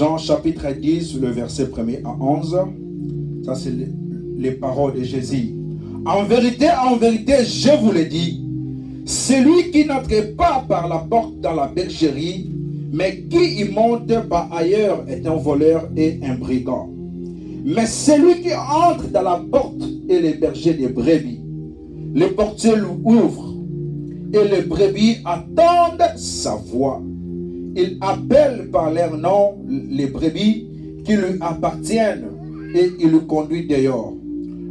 Jean chapitre 10, le verset 1er à 11. Ça, c'est les paroles de Jésus. En vérité, je vous le dis, celui qui n'entre pas par la porte dans la bergerie, mais qui y monte par ailleurs est un voleur et un brigand. Mais celui qui entre dans la porte est le berger des brebis. Le portier ouvre et les brebis attendent sa voix. Il appelle par leur nom les brebis qui lui appartiennent et il le conduit dehors.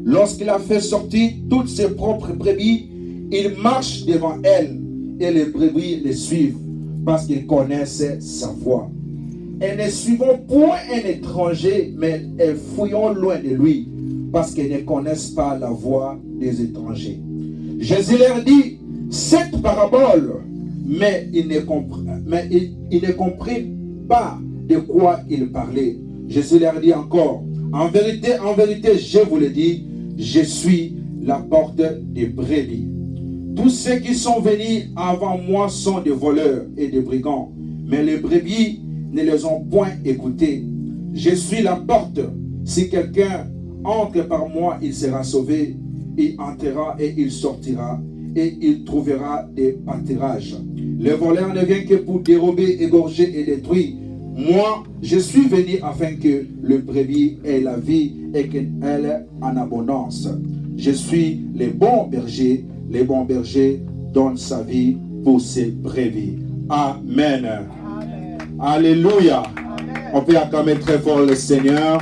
Lorsqu'il a fait sortir toutes ses propres brebis, il marche devant elles et les brebis les suivent parce qu'ils connaissent sa voix. Et ne suivons point un étranger, mais fouillons loin de lui parce qu'ils ne connaissent pas la voix des étrangers. Jésus leur dit cette parabole, mais ils ne comprennent pas de quoi il parlait. Jésus leur dit encore, en vérité, je vous le dis, je suis la porte des brebis. Tous ceux qui sont venus avant moi sont des voleurs et des brigands, mais les brebis ne les ont point écoutés. Je suis la porte. Si quelqu'un entre par moi, il sera sauvé. Il entrera et il sortira et il trouvera des pâturages. Le voleur ne vient que pour dérober, égorger et détruire. Moi, je suis venu afin que le brebis ait la vie et qu'elle en abondance. Je suis le bon berger. Le bon berger donne sa vie pour ses brebis. Amen. Amen. Alléluia. Amen. On peut acclamer très fort le Seigneur.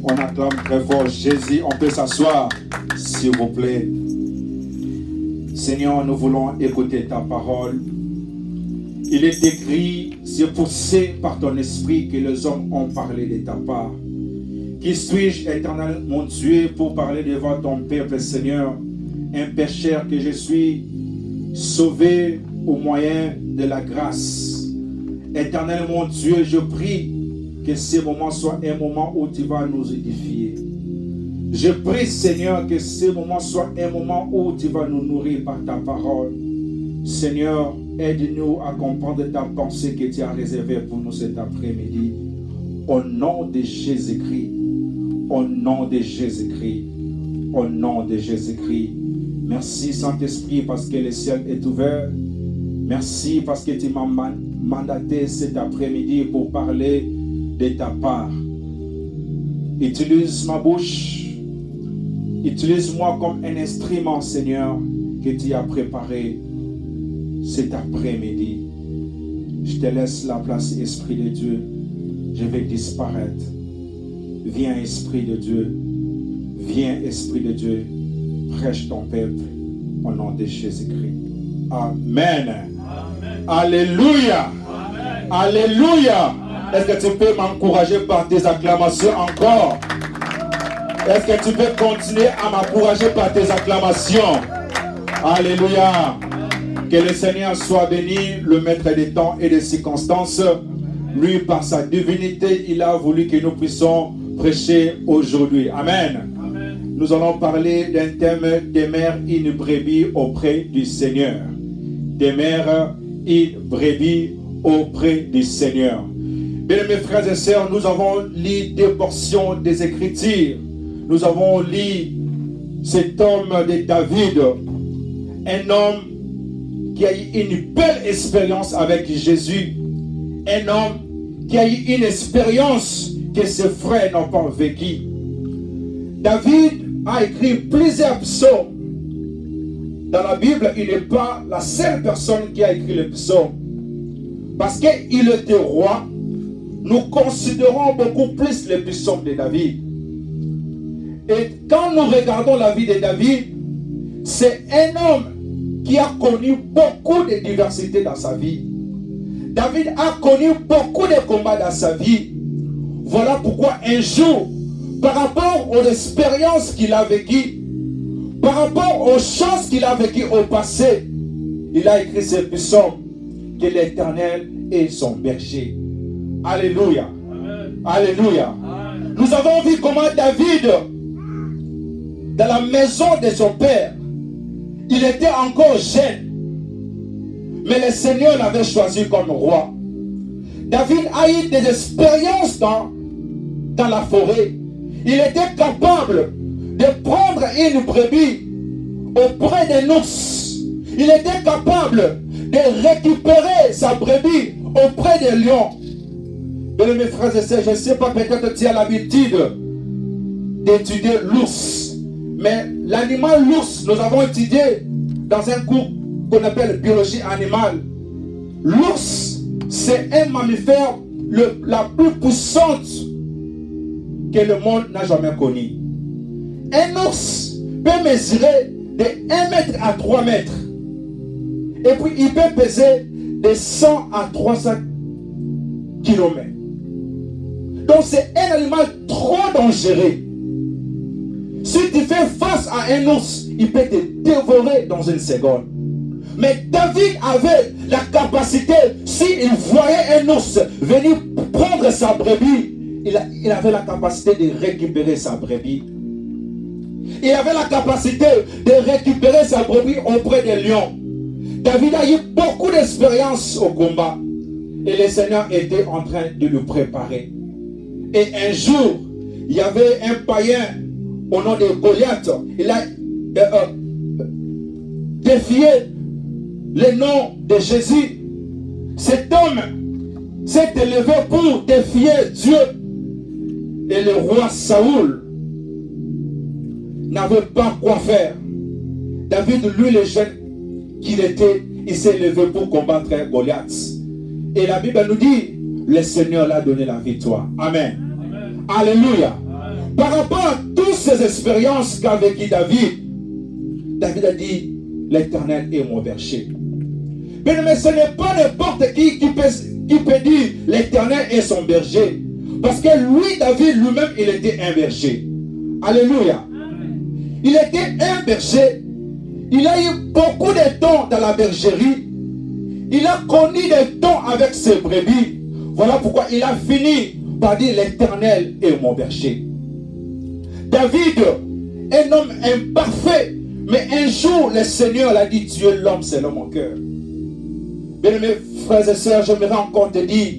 On acclame très fort Jésus. On peut s'asseoir, s'il vous plaît. Seigneur, nous voulons écouter ta parole. Il est écrit, c'est poussé par ton esprit que les hommes ont parlé de ta part. Qui suis-je, éternel mon Dieu, pour parler devant ton peuple, Seigneur, un pécheur que je suis, sauvé au moyen de la grâce. Éternel mon Dieu, je prie que ce moment soit un moment où tu vas nous édifier. Je prie, Seigneur, que ce moment soit un moment où tu vas nous nourrir par ta parole. Seigneur, aide-nous à comprendre ta pensée que tu as réservée pour nous cet après-midi. Au nom de Jésus-Christ, au nom de Jésus-Christ, au nom de Jésus-Christ. Merci Saint-Esprit parce que le ciel est ouvert. Merci parce que tu m'as mandaté cet après-midi pour parler de ta part. Utilise ma bouche. Utilise-moi comme un instrument, Seigneur, que tu as préparé cet après-midi. Je te laisse la place, Esprit de Dieu. Je vais disparaître. Viens, Esprit de Dieu. Viens, Esprit de Dieu. Prêche ton peuple au nom de Jésus-Christ. Amen. Amen. Alléluia. Amen. Alléluia. Est-ce que tu peux m'encourager par tes acclamations encore? Est-ce que tu peux continuer à m'encourager par tes acclamations? Alléluia. Que le Seigneur soit béni, le maître des temps et des circonstances. Lui, par sa divinité, il a voulu que nous puissions prêcher aujourd'hui. Amen. Amen. Nous allons parler d'un thème, demeure une brebis auprès du Seigneur. Demeure une brebis auprès du Seigneur. Bien, mes frères et sœurs, nous avons lu des portions des Écritures. Nous avons lu cet homme de David, un homme qui a eu une belle expérience avec Jésus, un homme qui a eu une expérience que ses frères n'ont pas vécue. David a écrit plusieurs psaumes. Dans la Bible, il n'est pas la seule personne qui a écrit les psaumes. Parce qu'il était roi, nous considérons beaucoup plus les psaumes de David. Et quand nous regardons la vie de David, c'est un homme qui a connu beaucoup de diversité dans sa vie. David a connu beaucoup de combats dans sa vie. Voilà pourquoi un jour, par rapport aux expériences qu'il a vécues, par rapport aux choses qu'il a vécues au passé, il a écrit ce psaume, que l'Éternel est son berger. Alléluia. Amen. Alléluia. Amen. Nous avons vu comment David, dans la maison de son père, il était encore jeune, mais le Seigneur l'avait choisi comme roi. David a eu des expériences dans la forêt. Il était capable de prendre une brebis auprès d'un ours. Il était capable de récupérer sa brebis auprès des lions. Bien mes frères et sœurs, je ne sais pas, peut-être tu as l'habitude d'étudier l'ours. Mais l'animal l'ours, nous avons étudié dans un cours qu'on appelle biologie animale. L'ours, c'est un mammifère la plus puissante que le monde n'a jamais connue. Un ours peut mesurer de 1 mètre à 3 mètres. Et puis il peut peser de 100 à 300 kilomètres. Donc c'est un animal trop dangereux. Si tu fais face à un ours, il peut te dévorer dans une seconde. Mais David avait la capacité, s'il voyait un ours venir prendre sa brebis, il avait la capacité de récupérer sa brebis. Il avait la capacité de récupérer sa brebis auprès des lions. David a eu beaucoup d'expérience au combat. Et le Seigneur était en train de le préparer. Et un jour, il y avait un païen au nom de Goliath. Il a défié le nom de Jésus. Cet homme s'est élevé pour défier Dieu. Et le roi Saoul n'avait pas quoi faire. David, lui, le jeune qu'il était, il s'est levé pour combattre Goliath. Et la Bible nous dit, le Seigneur l'a donné la victoire. Amen. Amen. Alléluia. Amen. Par rapport à toutes ces expériences qu'a vécu David, David a dit, l'Éternel est mon berger. Mais ce n'est pas n'importe qui peut dire, l'Éternel est son berger. Parce que lui, David, lui-même, il était un berger. Alléluia. Amen. Il était un berger. Il a eu beaucoup de temps dans la bergerie. Il a connu des temps avec ses brebis. Voilà pourquoi il a fini par dire, l'Éternel est mon berger. David, un homme imparfait, mais un jour le Seigneur l'a dit, tu es l'homme selon mon cœur. Bien mes frères et sœurs, j'aimerais encore te dire,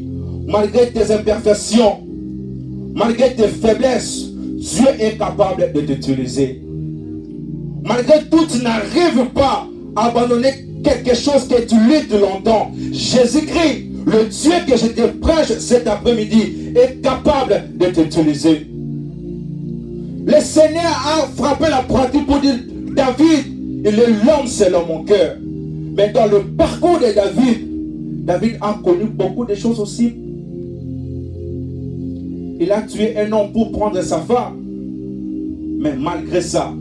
malgré tes imperfections, malgré tes faiblesses, Dieu est capable de t'utiliser. Malgré tout, tu n'arrives pas à abandonner quelque chose que tu luttes longtemps. Jésus-Christ, le Dieu que je te prêche cet après-midi, est capable de t'utiliser. Le Seigneur a frappé la pratique pour dire, David, il est l'homme selon mon cœur. Mais dans le parcours de David, David a connu beaucoup de choses aussi. Il a tué un homme pour prendre sa femme. Mais malgré ça,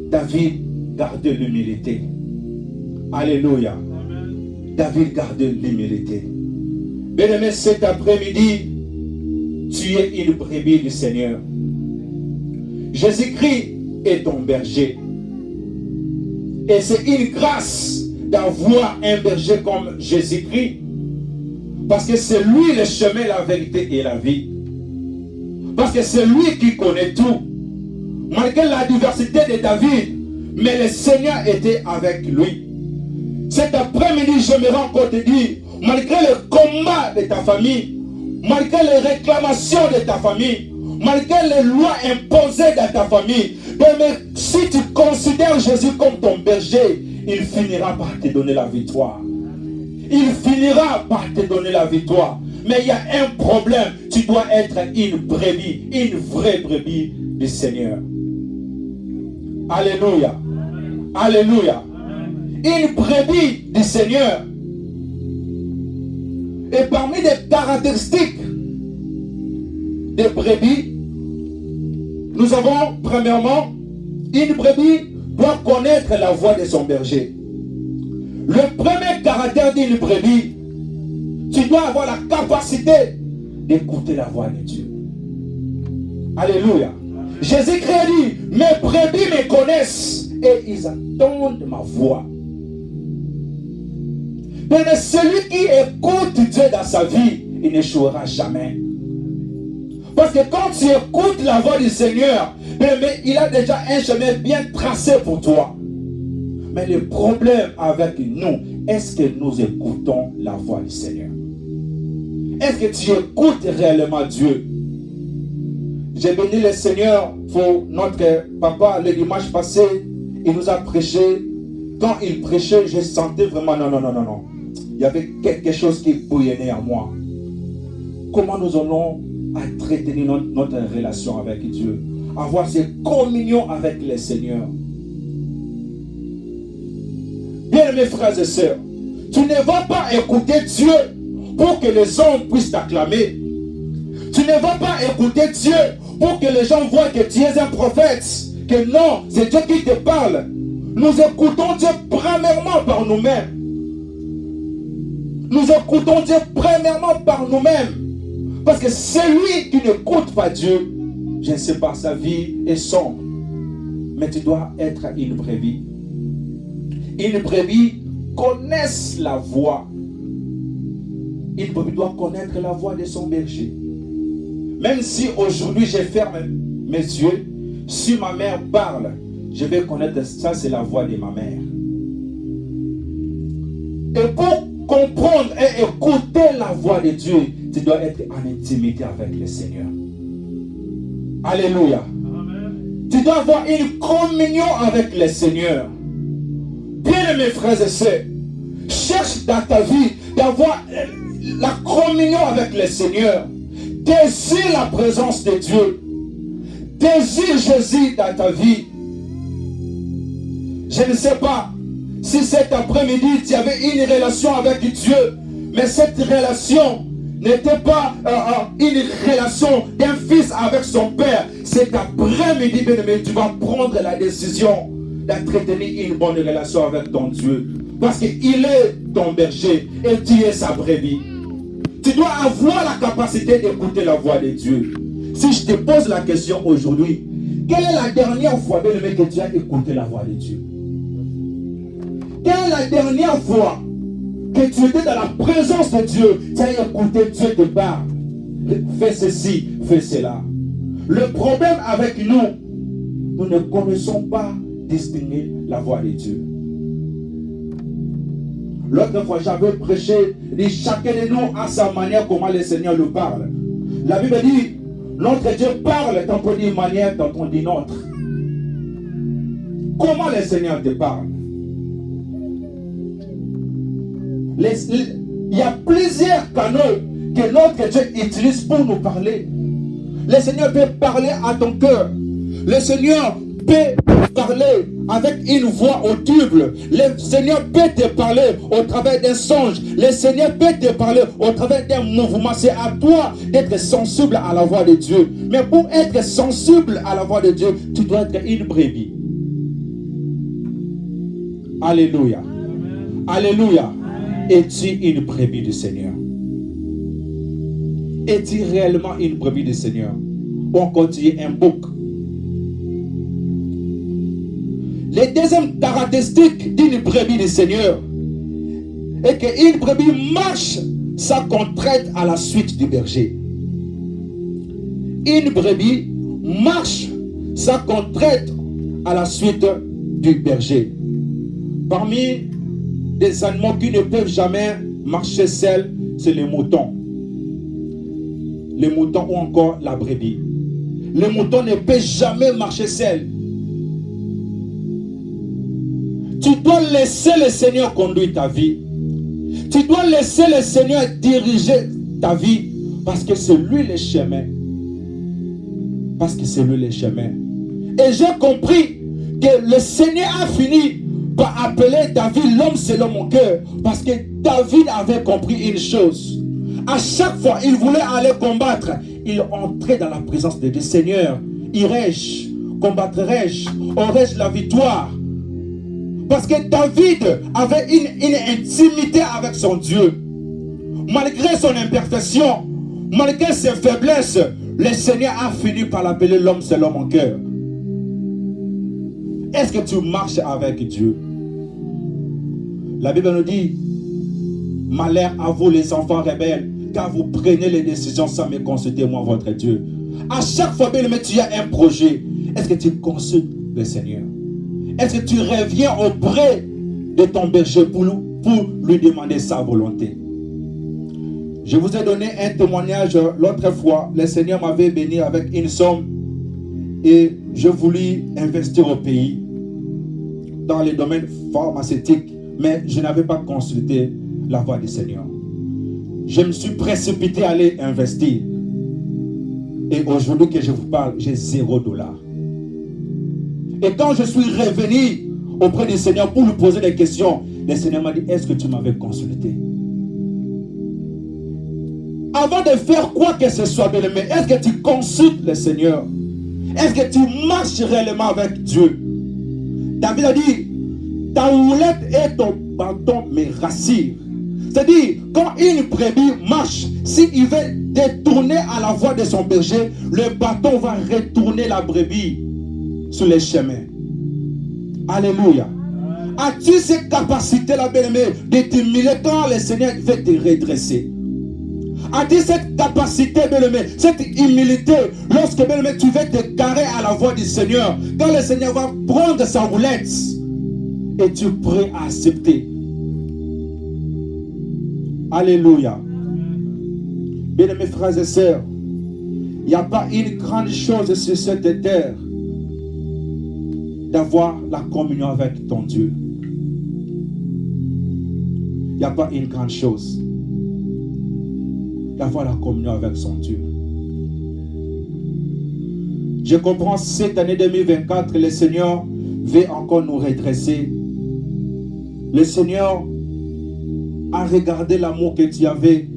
David gardait l'humilité. Alléluia. Amen. David gardait l'humilité. Bien-aimé, cet après-midi, tu es une brebis du Seigneur. Jésus-Christ est ton berger. Et c'est une grâce d'avoir un berger comme Jésus-Christ. Parce que c'est lui le chemin, la vérité et la vie. Parce que c'est lui qui connaît tout. Malgré la diversité de David, mais le Seigneur était avec lui. Cet après-midi, j'aimerais encore te dire, malgré le combat de ta famille, malgré les réclamations de ta famille, malgré les lois imposées dans ta famille, mais si tu considères Jésus comme ton berger, il finira par te donner la victoire. Il finira par te donner la victoire. Mais il y a un problème. Tu dois être une brebis, une vraie brebis du Seigneur. Alléluia. Alléluia. Une brebis du Seigneur. Et parmi les caractéristiques des brebis, nous avons premièrement, une brebis doit connaître la voix de son berger. Le premier caractère d'une brebis, tu dois avoir la capacité d'écouter la voix de Dieu. Alléluia. Jésus-Christ a dit, mes brebis me connaissent et ils attendent ma voix. Mais celui qui écoute Dieu dans sa vie, il n'échouera jamais. Parce que quand tu écoutes la voix du Seigneur, mais il a déjà un chemin bien tracé pour toi. Mais le problème avec nous, est-ce que nous écoutons la voix du Seigneur? Est-ce que tu écoutes réellement Dieu? J'ai béni le Seigneur pour notre papa le dimanche passé. Il nous a prêché. Quand il prêchait, je sentais vraiment non. Il y avait quelque chose qui bouillonnait en moi. Comment nous allons entretenir notre relation avec Dieu? Avoir cette communion avec le Seigneur. Bien mes frères et sœurs, tu ne vas pas écouter Dieu pour que les hommes puissent t'acclamer. Tu ne vas pas écouter Dieu pour que les gens voient que tu es un prophète. Que non, c'est Dieu qui te parle. Nous écoutons Dieu premièrement par nous-mêmes. Nous écoutons Dieu premièrement par nous-mêmes. Parce que celui qui n'écoute pas Dieu, je ne sais pas, sa vie est sombre. Mais tu dois être une brebis. Une brebis connaisse la voix. Une brebis doit connaître la voix de son berger. Même si aujourd'hui je ferme mes yeux, si ma mère parle, je vais connaître ça, c'est la voix de ma mère. Et pour comprendre et écouter la voix de Dieu, tu dois être en intimité avec le Seigneur. Alléluia. Amen. Tu dois avoir une communion avec le Seigneur. Bien mes frères et sœurs, cherche dans ta vie d'avoir la communion avec le Seigneur. Désire la présence de Dieu. Désire Jésus dans ta vie. Je ne sais pas si cet après-midi tu avais une relation avec Dieu, mais cette relation n'était pas une relation d'un fils avec son père. Cet après-midi, bien-aimé, tu vas prendre la décision d'entretenir une bonne relation avec ton Dieu. Parce qu'il est ton berger et tu es sa brebis. Tu dois avoir la capacité d'écouter la voix de Dieu. Si je te pose la question aujourd'hui, quelle est la dernière fois, bien-aimé, que tu as écouté la voix de Dieu? Quelle est la dernière fois que tu étais dans la présence de Dieu, tu as écouté Dieu te parle? Fais ceci, fais cela. Le problème avec nous, nous ne connaissons pas distinguer la voix de Dieu. L'autre fois, j'avais prêché, dit chacun de nous a sa manière comment le Seigneur nous parle. La Bible dit, notre Dieu parle tantôt d'une manière, tantôt d'une autre. Comment le Seigneur te parle? Il y a plusieurs canaux que notre Dieu utilise pour nous parler. Le Seigneur peut parler à ton cœur. Le Seigneur peut parler avec une voix audible. Le Seigneur peut te parler au travers d'un songe. Le Seigneur peut te parler au travers d'un mouvement. C'est à toi d'être sensible à la voix de Dieu. Mais pour être sensible à la voix de Dieu, tu dois être une brebis. Alléluia. Amen. Alléluia. Es-tu une brebis du Seigneur? Es-tu réellement une brebis du Seigneur? Ou encore tu es un bouc? Les deuxièmes caractéristiques d'une brebis du Seigneur est qu'une brebis marche sans contrainte à la suite du berger. Une brebis marche sans contrainte à la suite du berger. Parmi des animaux qui ne peuvent jamais marcher seuls, c'est les moutons. Les moutons ou encore la brebis. Le mouton ne peut jamais marcher seul. Tu dois laisser le Seigneur conduire ta vie. Tu dois laisser le Seigneur diriger ta vie. Parce que c'est lui le chemin. Parce que c'est lui le chemin. Et j'ai compris que le Seigneur a fini par appeler David l'homme selon mon cœur. Parce que David avait compris une chose. À chaque fois il voulait aller combattre, il entrait dans la présence de Dieu. Seigneur, irai-je, combattrai-je, aurai-je la victoire? Parce que David avait une intimité avec son Dieu. Malgré son imperfection, malgré ses faiblesses, le Seigneur a fini par l'appeler l'homme selon mon cœur. Est-ce que tu marches avec Dieu? La Bible nous dit, malheur à vous les enfants rebelles, car vous prenez les décisions sans me consulter, moi votre Dieu. À chaque fois, bien aimé, tu as un projet. Est-ce que tu consultes le Seigneur? Est-ce que tu reviens auprès de ton berger pour lui demander sa volonté? Je vous ai donné un témoignage l'autre fois. Le Seigneur m'avait béni avec une somme et je voulais investir au pays dans les domaines pharmaceutiques, mais je n'avais pas consulté la voix du Seigneur. Je me suis précipité à aller investir. Et aujourd'hui que je vous parle, j'ai $0. Et quand je suis revenu auprès du Seigneur pour lui poser des questions, le Seigneur m'a dit, est-ce que tu m'avais consulté? Avant de faire quoi que ce soit, bien-aimé, est-ce que tu consultes le Seigneur? Est-ce que tu marches réellement avec Dieu? David a dit, ta houlette et ton bâton me rassurent. C'est-à-dire, quand une brebis marche, s'il veut détourner à la voie de son berger, le bâton va retourner la brebis sur les chemins. Alléluia. As-tu cette capacité-là, bien-aimé, de t'humilier quand le Seigneur veut te redresser? As-tu cette capacité, bien-aimé, cette humilité, lorsque, bien-aimé, tu veux te carrer à la voix du Seigneur, quand le Seigneur va prendre sa roulette, et tu es prêt à accepter? Alléluia. Bien-aimés frères et sœurs, il n'y a pas une grande chose sur cette terre d'avoir la communion avec ton Dieu. Il n'y a pas une grande chose d'avoir la communion avec son Dieu. Je comprends cette année 2024, le Seigneur veut encore nous redresser. Le Seigneur a regardé l'amour que tu avais.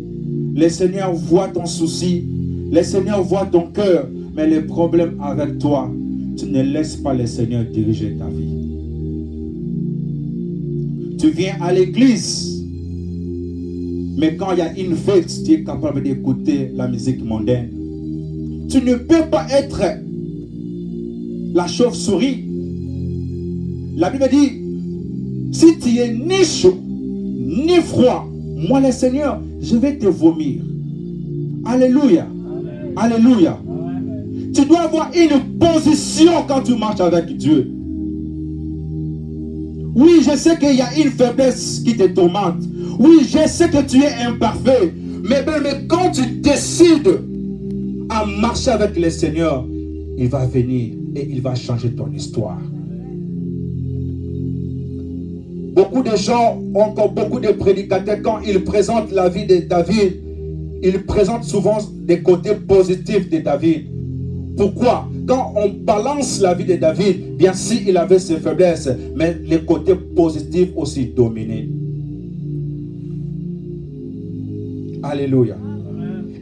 Le Seigneur voit ton souci. Le Seigneur voit ton cœur. Mais le problème avec toi, tu ne laisses pas le Seigneur diriger ta vie. Tu viens à l'église, mais quand il y a une fête, tu es capable d'écouter la musique mondaine. Tu ne peux pas être la chauve-souris. La Bible dit, si tu es ni chaud, ni froid, moi le Seigneur, je vais te vomir. Alléluia. Amen. Alléluia. Amen. Tu dois avoir une position quand tu marches avec Dieu. Oui, je sais qu'il y a une faiblesse qui te tourmente. Oui, je sais que tu es imparfait. Mais quand tu décides à marcher avec le Seigneur, il va venir et il va changer ton histoire. Beaucoup de gens, encore beaucoup de prédicateurs, quand ils présentent la vie de David, ils présentent souvent des côtés positifs de David. Pourquoi? Quand on balance la vie de David, bien sûr, il avait ses faiblesses, mais les côtés positifs aussi dominaient. Alléluia.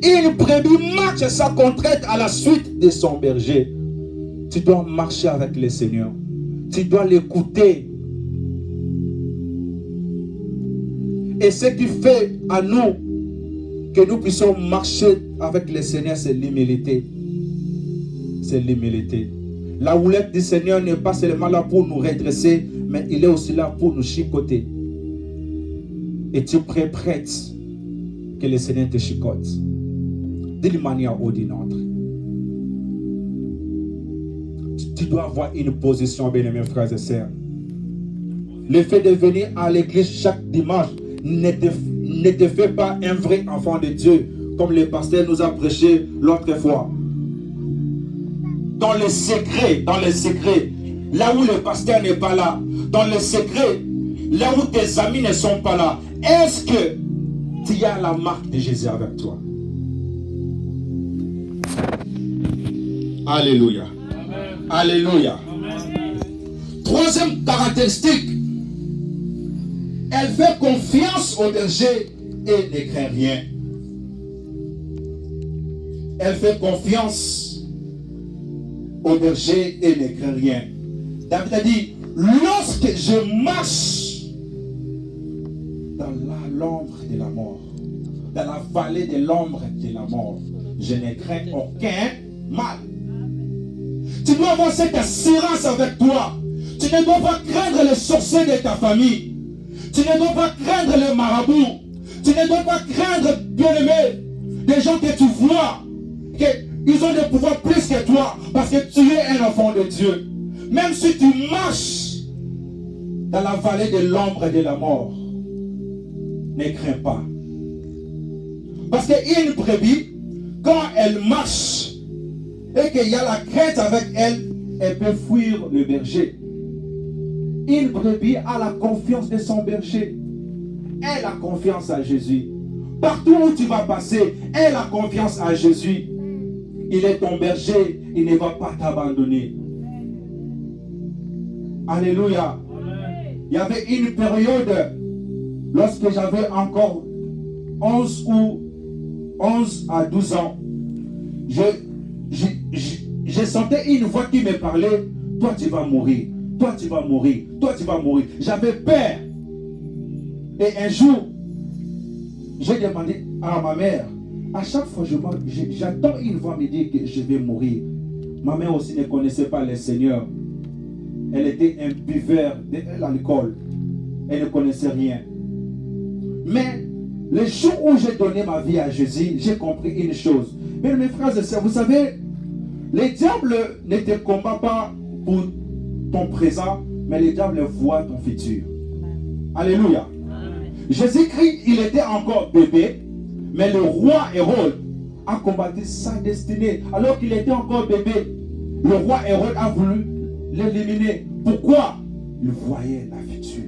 Une brebis marche sa contrainte à la suite de son berger. Tu dois marcher avec le Seigneur. Tu dois l'écouter. Et ce qui fait à nous que nous puissions marcher avec le Seigneur, c'est l'humilité. C'est l'humilité. La houlette du Seigneur n'est pas seulement là pour nous redresser, mais il est aussi là pour nous chicoter. Et tu prêtes que le Seigneur te chicote d'une manière ou d'une autre. Tu dois avoir une position, bien-aimés frères et sœurs. Le fait de venir à l'église chaque dimanche ne te fait pas un vrai enfant de Dieu, comme le pasteur nous a prêché l'autre fois. Dans le secret, là où le pasteur n'est pas là, dans le secret, là où tes amis ne sont pas là, est-ce que tu as la marque de Jésus avec toi? Alléluia. Amen. Alléluia. Amen. Troisième caractéristique, elle fait confiance au berger et ne craint rien. Elle fait confiance au berger et ne craint rien. David a dit, lorsque je marche dans l'ombre de la mort, dans la vallée de l'ombre de la mort, je ne crains aucun mal. Tu dois avoir cette assurance avec toi. Tu ne dois pas craindre les sorciers de ta famille. Tu ne dois pas craindre les marabouts. Tu ne dois pas craindre, bien-aimé, des gens que tu vois, qu'ils ont des pouvoirs plus que toi, parce que tu es un enfant de Dieu. Même si tu marches dans la vallée de l'ombre de la mort, ne crains pas. Parce qu'une brebis, quand elle marche et qu'il y a la crainte avec elle, elle peut fuir le berger. Une brebis a la confiance de son berger. Elle a confiance à Jésus. Partout où tu vas passer, elle a confiance à Jésus. Il est ton berger, il ne va pas t'abandonner. Alléluia. Il y avait une période, lorsque j'avais encore 11 à 12 ans, je sentais une voix qui me parlait, toi tu vas mourir, toi tu vas mourir, toi tu vas mourir. J'avais peur. Et un jour, j'ai demandé à ma mère, à chaque fois j'entends une voix me dire que je vais mourir. Ma mère aussi ne connaissait pas le Seigneur. Elle était un buveur de l'alcool. Elle ne connaissait rien. Mais le jour où j'ai donné ma vie à Jésus, j'ai compris une chose. Mais mes frères et sœurs, vous savez, les diables ne te combattent pas pour ton présent, mais les diables voient ton futur. Alléluia. Jésus-Christ, il était encore bébé, mais le roi Hérode a combattu sa destinée. Alors qu'il était encore bébé, le roi Hérode a voulu l'éliminer. Pourquoi? Il voyait la future.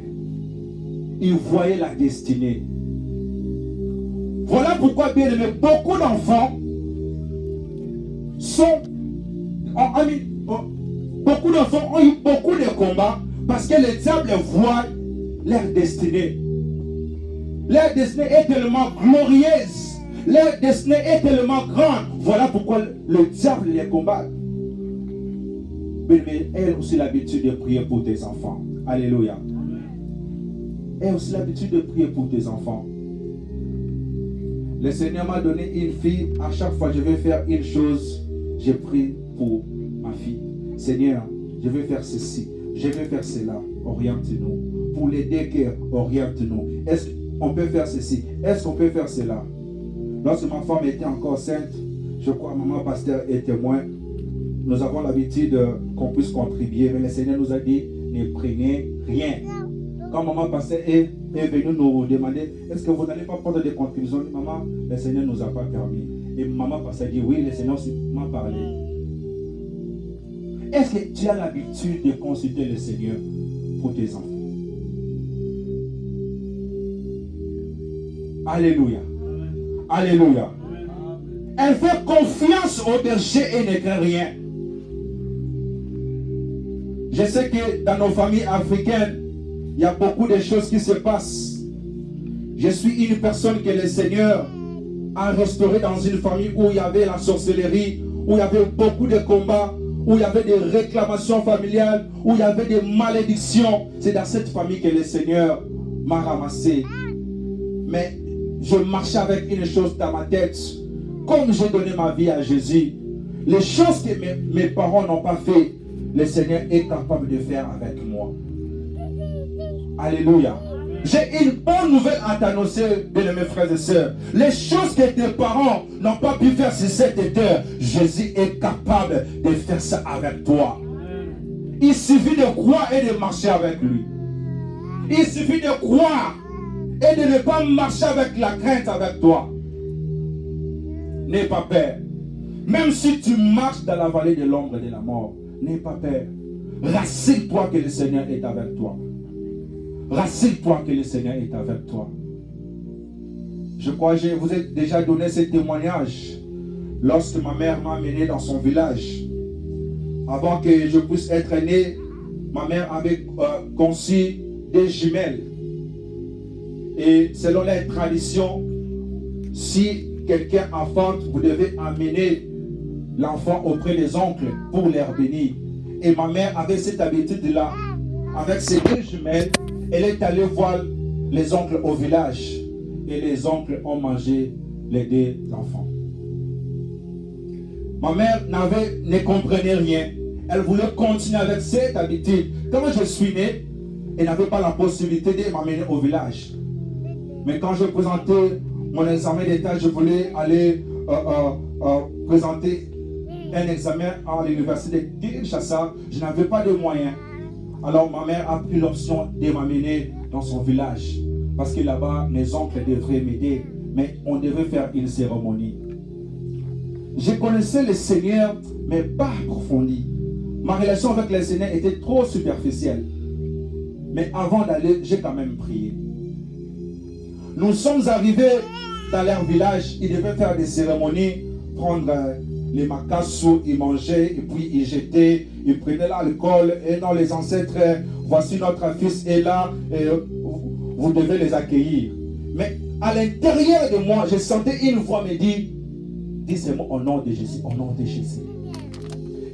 Il voyait la destinée. Voilà pourquoi, bien aimé, beaucoup d'enfants beaucoup d'enfants ont eu beaucoup de combats parce que le diable voit leur destinée. Leur destinée est tellement glorieuse. Leur destinée est tellement grande. Voilà pourquoi le diable les combat. Mais elle a aussi l'habitude de prier pour tes enfants. Alléluia. Elle a aussi l'habitude de prier pour tes enfants. Le Seigneur m'a donné une fille. À chaque fois que je vais faire une chose, je prie pour ma fille. Seigneur, je vais faire ceci. Je vais faire cela. Oriente-nous. Pour l'aider, oriente-nous. Est-ce qu'on peut faire ceci? Est-ce qu'on peut faire cela? Lorsque ma femme était encore enceinte, je crois que maman pasteur est témoin. Nous avons l'habitude qu'on puisse contribuer. Mais le Seigneur nous a dit, ne prenez rien. Quand maman pasteur est venue nous demander, est-ce que vous n'allez pas prendre des contributions? Maman, le Seigneur ne nous a pas permis. Et maman pasteur dit, oui, le Seigneur m'a parlé. Est-ce que tu as l'habitude de consulter le Seigneur pour tes enfants? Alléluia. Alléluia. Elle fait confiance au berger et ne craint rien. Je sais que dans nos familles africaines, il y a beaucoup de choses qui se passent. Je suis une personne que le Seigneur a restaurée dans une famille où il y avait la sorcellerie, où il y avait beaucoup de combats, où il y avait des réclamations familiales, où il y avait des malédictions. C'est dans cette famille que le Seigneur m'a ramassé. Mais je marchais avec une chose dans ma tête. Comme j'ai donné ma vie à Jésus, les choses que mes parents n'ont pas fait, le Seigneur est capable de faire avec moi. Alléluia. J'ai une bonne nouvelle à t'annoncer, bien mes frères et sœurs. Les choses que tes parents n'ont pas pu faire sur cette terre, Jésus est capable de faire ça avec toi. Il suffit de croire et de marcher avec lui. Il suffit de croire et de ne pas marcher avec la crainte avec toi. N'aie pas peur. Même si tu marches dans la vallée de l'ombre de la mort, n'aie pas peur. Rassure-toi que le Seigneur est avec toi. Rassure-toi que le Seigneur est avec toi. Je crois que je vous ai déjà donné ce témoignage lorsque ma mère m'a amené dans son village. Avant que je puisse être né, ma mère avait conçu des jumelles. Et selon les traditions, si quelqu'un enfante, vous devez amener l'enfant auprès des oncles pour les bénir. Et ma mère avait cette habitude-là. Avec ses deux jumelles, elle est allée voir les oncles au village. Et les oncles ont mangé les deux enfants. Ma mère ne comprenait rien. Elle voulait continuer avec cette habitude. Quand je suis né, elle n'avait pas la possibilité de m'amener au village. Mais quand je présentais mon examen d'état, je voulais aller présenter un examen à l'université de Kinshasa. Je n'avais pas de moyens. Alors ma mère a pris l'option de m'amener dans son village. Parce que là-bas, mes oncles devraient m'aider. Mais on devait faire une cérémonie. Je connaissais le Seigneur, mais pas approfondi. Ma relation avec le Seigneur était trop superficielle. Mais avant d'aller, j'ai quand même prié. Nous sommes arrivés dans leur village. Ils devaient faire des cérémonies, prendre les macassous, ils mangeaient, et puis ils jetaient, ils prenaient l'alcool. Et non, les ancêtres, voici notre fils est là, et vous devez les accueillir. Mais à l'intérieur de moi, je sentais une voix me dire, dis-moi au nom de Jésus, au nom de Jésus.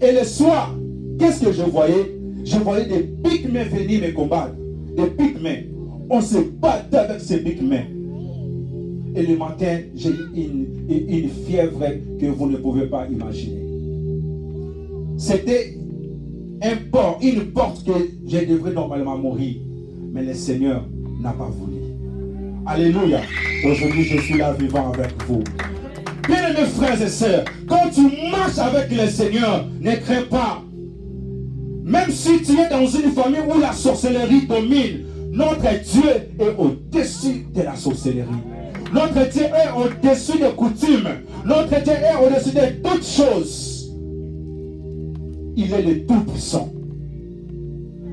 Et le soir, qu'est-ce que je voyais? Je voyais des pygmées venir me combattre. Des pygmées. On se battait avec ces pygmées. Et le matin, j'ai eu une fièvre que vous ne pouvez pas imaginer. C'était une porte que je devrais normalement mourir. Mais le Seigneur n'a pas voulu. Alléluia. Aujourd'hui, je suis là vivant avec vous. Bien-aimés frères et sœurs, quand tu marches avec le Seigneur, ne crains pas. Même si tu es dans une famille où la sorcellerie domine, notre Dieu est au-dessus de la sorcellerie. Notre Dieu est au-dessus des coutumes. Notre Dieu est au-dessus de toutes choses. Il est le Tout-Puissant.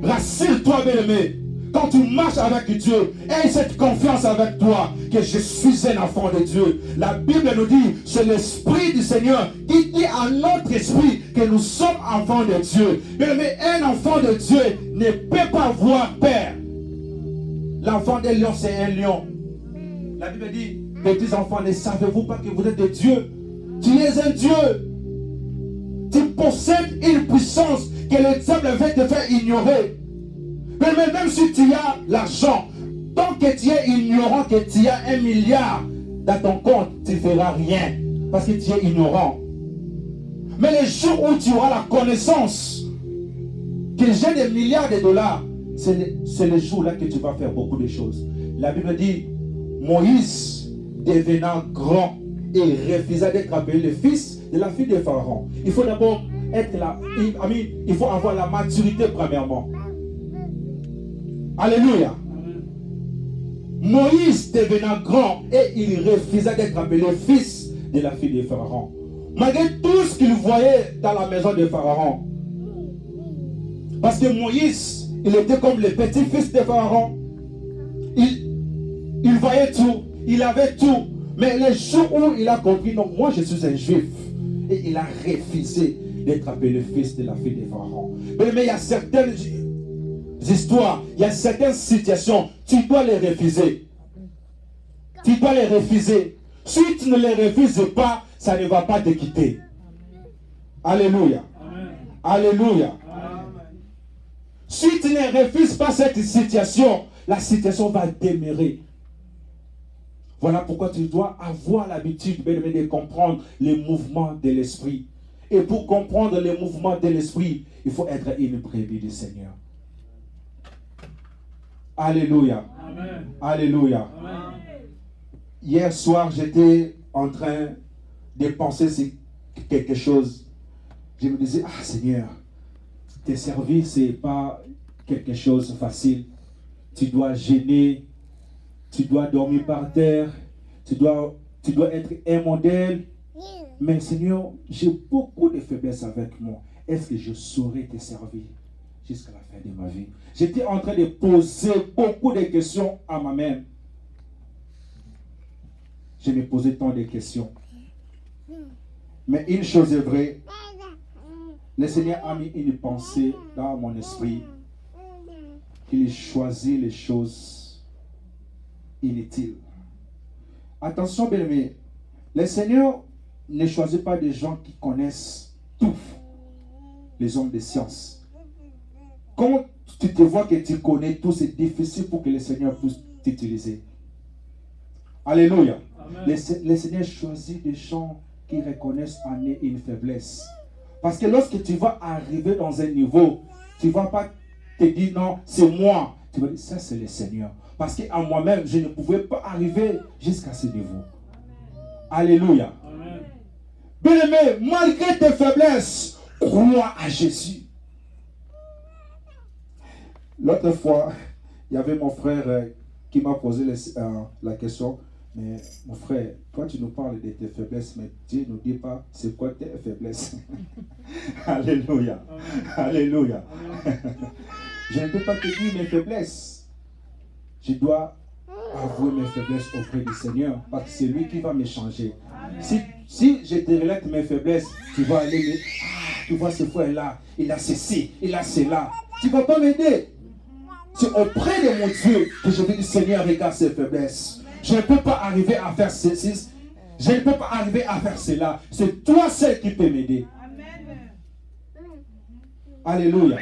Rassure-toi, bien-aimé. Quand tu marches avec Dieu, aie cette confiance avec toi que je suis un enfant de Dieu. La Bible nous dit, c'est l'Esprit du Seigneur qui dit à notre esprit que nous sommes enfants de Dieu. Mais un enfant de Dieu ne peut pas voir peur. L'enfant d'un lion, c'est un lion. La Bible dit, petits enfants, ne savez-vous pas que vous êtes de Dieu? Tu es un Dieu. Tu possèdes une puissance que le diable veut te faire ignorer. Mais même si tu as l'argent, tant que tu es ignorant que tu as 1 milliard dans ton compte, tu ne feras rien. Parce que tu es ignorant. Mais le jour où tu auras la connaissance que j'ai des milliards de dollars, c'est le jour-là que tu vas faire beaucoup de choses. La Bible dit, Moïse devenant grand et refusa d'être appelé le fils de la fille de Pharaon. Il faut d'abord être là. Il faut avoir la maturité premièrement. Alléluia. Moïse devenant grand et il refusa d'être appelé fils de la fille de Pharaon. Malgré tout ce qu'il voyait dans la maison de Pharaon. Parce que Moïse, il était comme le petit-fils de Pharaon. Il voyait tout, il avait tout. Mais le jour où il a compris, non, moi je suis un juif. Et il a refusé d'être appelé fils de la fille de Pharaon. Mais il y a certaines histoires, il y a certaines situations, tu dois les refuser. Tu dois les refuser. Si tu ne les refuses pas, ça ne va pas te quitter. Alléluia. Amen. Alléluia. Amen. Si tu ne refuses pas cette situation, la situation va demeurer. Voilà pourquoi tu dois avoir l'habitude de comprendre les mouvements de l'esprit. Et pour comprendre les mouvements de l'esprit, il faut être une brebis du Seigneur. Alléluia. Amen. Alléluia. Amen. Hier soir, j'étais en train de penser sur quelque chose. Je me disais, ah Seigneur, te servir, ce n'est pas quelque chose de facile. Tu dois gêner, tu dois dormir par terre, tu dois être un modèle. Mais Seigneur, j'ai beaucoup de faiblesses avec moi. Est-ce que je saurais te servir jusqu'à la fin de ma vie? J'étais en train de poser beaucoup de questions à moi-même. Je me posais tant de questions. Mais une chose est vraie. Le Seigneur a mis une pensée dans mon esprit. Qu'il choisit les choses inutiles. Attention, bien-aimé. Le Seigneur ne choisit pas des gens qui connaissent tout. Les hommes de science. Quand tu te vois que tu connais tout, c'est difficile pour que le Seigneur puisse t'utiliser. Alléluia. Le Seigneur choisit des gens qui reconnaissent en eux une faiblesse. Parce que lorsque tu vas arriver dans un niveau, tu ne vas pas te dire non, c'est moi. Tu vas dire ça c'est le Seigneur. Parce qu'en moi-même, je ne pouvais pas arriver jusqu'à ce niveau. Alléluia. Bien-aimé, malgré tes faiblesses, crois à Jésus. L'autre fois, il y avait mon frère qui m'a posé la question, mais mon frère, toi tu nous parles de tes faiblesses, mais Dieu ne nous dit pas c'est quoi tes faiblesses. Alléluia. Alléluia. Je ne peux pas te dire mes faiblesses. Je dois avouer mes faiblesses auprès du Seigneur, parce que c'est lui qui va me changer. Si je te relate mes faiblesses, tu vas aller me... tu vois ce frère-là, il a ceci, il a cela. Tu ne vas pas m'aider. C'est auprès de mon Dieu que je vais dire, Seigneur, regarde ses faiblesses. Je ne peux pas arriver à faire ceci. Je ne peux pas arriver à faire cela. C'est toi seul qui peux m'aider. Alléluia.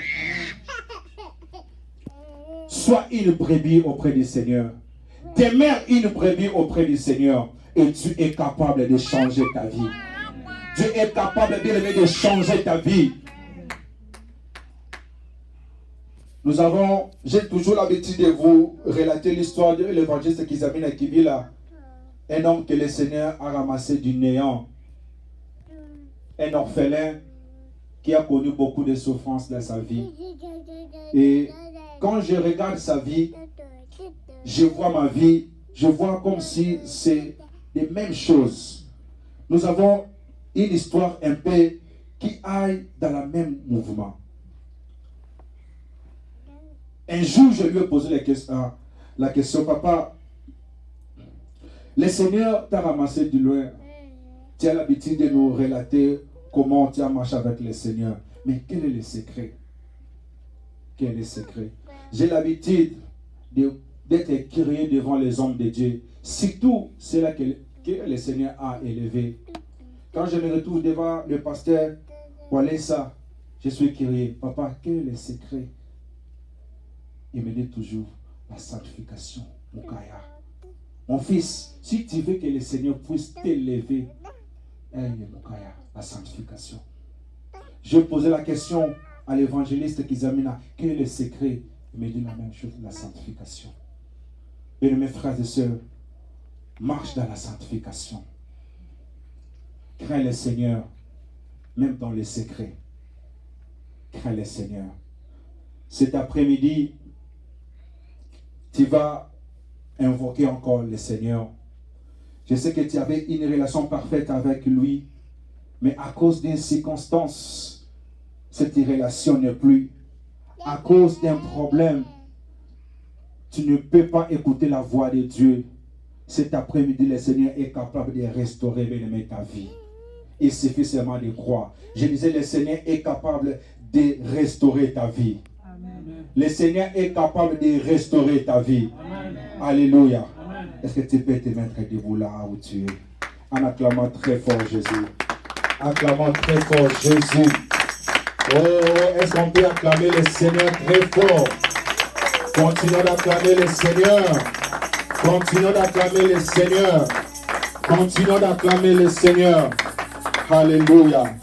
Sois une brebis auprès du Seigneur. Demeure une brebis auprès du Seigneur. Et tu es capable de changer ta vie. Tu es capable, bien aimé, de changer ta vie. J'ai toujours l'habitude de vous relater l'histoire de l'évangéliste Kizamine Akibila, un homme que le Seigneur a ramassé du néant, un orphelin qui a connu beaucoup de souffrances dans sa vie. Et quand je regarde sa vie, je vois ma vie, je vois comme si c'est les mêmes choses. Nous avons une histoire un peu qui aille dans le même mouvement. Un jour, je lui ai posé la question, papa, le Seigneur t'a ramassé du loin. Tu as l'habitude de nous relater comment tu as marché avec le Seigneur. Mais quel est le secret? Quel est le secret? J'ai l'habitude d'être curieux devant les hommes de Dieu. Surtout ceux-là que le Seigneur a élevés. Quand je me retrouve devant le pasteur Walesa, je suis curieux. Papa, quel est le secret? Il me dit toujours la sanctification, Mukaya. Mon fils, si tu veux que le Seigneur puisse t'élever, Mukaya, la sanctification. Je posais la question à l'évangéliste Kizamina, quel est le secret? Il me dit la même chose, la sanctification. Et mes frères et sœurs, marche dans la sanctification. Crains le Seigneur, même dans les secrets. Crains le Seigneur. Cet après-midi, tu vas invoquer encore le Seigneur. Je sais que tu avais une relation parfaite avec lui, mais à cause d'une circonstance, cette relation n'est plus. À cause d'un problème, tu ne peux pas écouter la voix de Dieu. Cet après-midi, le Seigneur est capable de restaurer bien ta vie. Il suffit seulement de croire. Je disais, le Seigneur est capable de restaurer ta vie. Amen. Le Seigneur est capable de restaurer ta vie. Amen. Alléluia. Amen. Est-ce que tu peux te mettre debout là où tu es? En acclamant très fort Jésus. Acclamant très fort Jésus. Oh, est-ce qu'on peut acclamer le Seigneur très fort? Continuons d'acclamer le Seigneur. Continuons d'acclamer le Seigneur. Continuons d'acclamer le Seigneur. Alléluia.